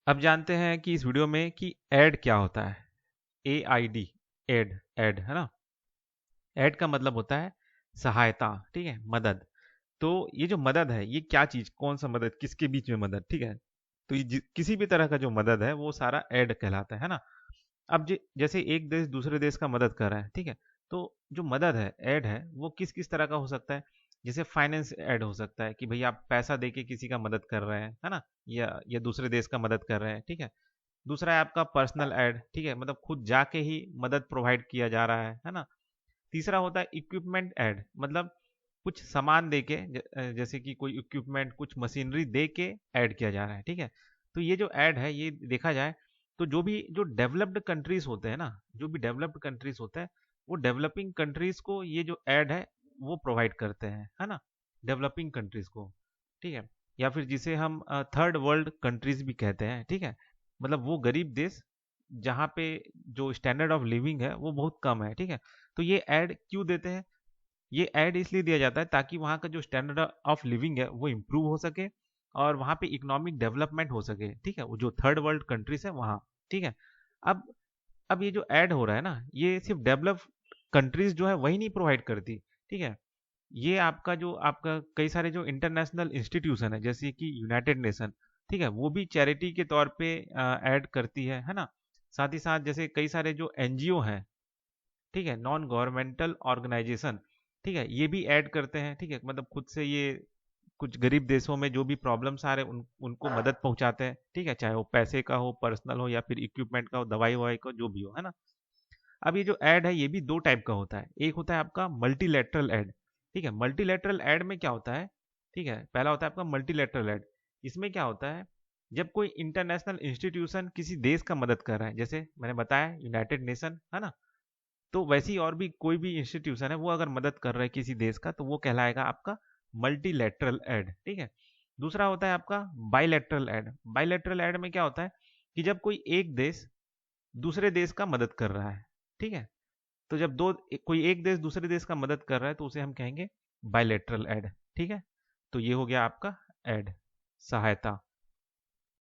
अब जानते हैं कि इस वीडियो में कि ऐड क्या होता है। AID, ऐड, ऐड है ना। ऐड का मतलब होता है सहायता, ठीक है, मदद। तो ये जो मदद है, ये क्या चीज, कौन सा मदद, किसके बीच में मदद, ठीक है। तो ये किसी भी तरह का जो मदद है वो सारा ऐड कहलाता है ना। अब जैसे एक देश दूसरे देश का मदद कर रहा है, ठीक है। तो जो मदद है, ऐड है, वो किस किस तरह का हो सकता है। जैसे फाइनेंस ऐड हो सकता है कि भाई आप पैसा देके किसी का मदद कर रहे हैं, है ना। या दूसरे देश का मदद कर रहे हैं, ठीक है। दूसरा है आपका पर्सनल ऐड, ठीक है, मतलब खुद जाके ही मदद प्रोवाइड किया जा रहा है ना। तीसरा होता है इक्विपमेंट ऐड, मतलब कुछ सामान देके जैसे कि कोई इक्विपमेंट, कुछ मशीनरी दे के ऐड किया जा रहा है, ठीक है। तो ये जो ऐड है, ये देखा जाए तो जो डेवलप्ड कंट्रीज होते हैं ना, जो भी डेवलप्ड कंट्रीज होते हैं, वो डेवलपिंग कंट्रीज को ये जो ऐड है वो प्रोवाइड करते हैं, है ना। डेवलपिंग कंट्रीज को, ठीक है। या फिर जिसे हम थर्ड वर्ल्ड कंट्रीज भी कहते हैं, ठीक है। मतलब वो गरीब देश जहाँ पे जो स्टैंडर्ड ऑफ लिविंग है वो बहुत कम है, ठीक है। तो ये ऐड क्यों देते हैं? ये ऐड इसलिए दिया जाता है ताकि वहाँ का जो स्टैंडर्ड ऑफ लिविंग है वो इम्प्रूव हो सके और वहाँ पे इकोनॉमिक डेवलपमेंट हो सके, ठीक है, वो जो थर्ड वर्ल्ड कंट्रीज है वहाँ, ठीक है। अब अब ये जो ऐड हो रहा है ना, ये सिर्फ डेवलप कंट्रीज जो है वही नहीं प्रोवाइड करती, ठीक है। ये आपका कई सारे जो इंटरनेशनल इंस्टीट्यूशन है, जैसे कि यूनाइटेड नेशन, ठीक है, वो भी चैरिटी के तौर पे ऐड करती है ना। साथ ही साथ जैसे कई सारे जो एनजीओ हैं, ठीक है, नॉन गवर्नमेंटल ऑर्गेनाइजेशन, ठीक है, ये भी ऐड करते हैं, ठीक है। मतलब खुद से ये कुछ गरीब देशों में जो भी प्रॉब्लम्स आ रहे हैं उनको मदद पहुंचाते हैं, ठीक है, चाहे वो पैसे का हो, पर्सनल हो, या फिर इक्विपमेंट का हो, दवाई ववाई का, जो भी हो, है ना। अब ये जो ऐड है, ये भी दो टाइप का होता है। एक होता है आपका मल्टीलेटरल ऐड, ठीक है। मल्टीलेटरल ऐड में क्या होता है, ठीक है, पहला होता है आपका मल्टीलेटरल ऐड। इसमें क्या होता है, जब कोई इंटरनेशनल इंस्टीट्यूशन किसी देश का मदद कर रहा है, जैसे मैंने बताया यूनाइटेड नेशन, है ना। तो वैसी और भी कोई भी इंस्टीट्यूशन है, वो अगर मदद कर रहा है किसी देश का, तो वो कहलाएगा आपका मल्टीलेटरल ऐड, ठीक है। दूसरा होता है आपका बाइलेटरल ऐड। बाइलेटरल ऐड में क्या होता है कि जब कोई एक देश दूसरे देश का मदद कर रहा है, ठीक है। तो जब कोई एक देश दूसरे देश का मदद कर रहा है तो उसे हम कहेंगे बाइलेटरल ऐड, ठीक है। तो ये हो गया आपका ऐड, सहायता।